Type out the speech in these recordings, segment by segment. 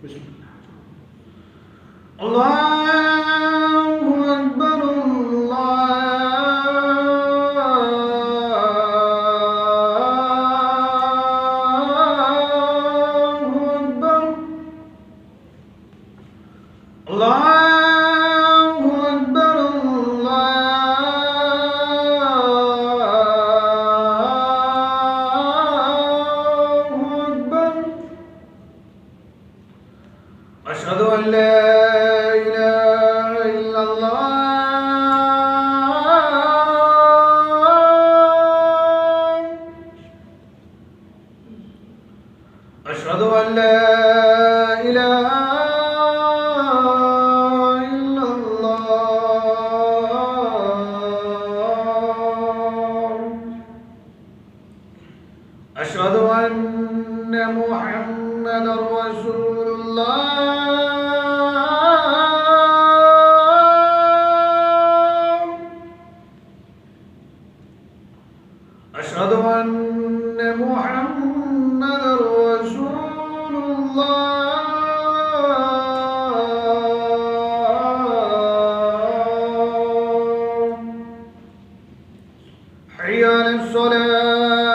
بسم الله. الله أكبر. الله أكبر. أشهد أن لا إله إلا الله. أشهد أن لا إله إلا الله. أشهد أن محمدا رسول الله. أشهد أن محمدا رسول الله. حي على الصلاة.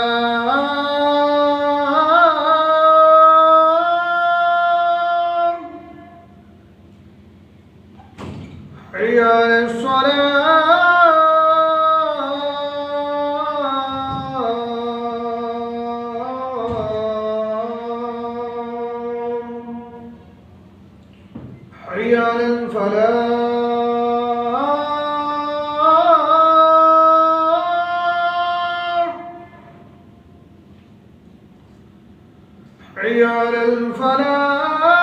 حي على الصلاة. حي على الفلاح. حي على الفلاح.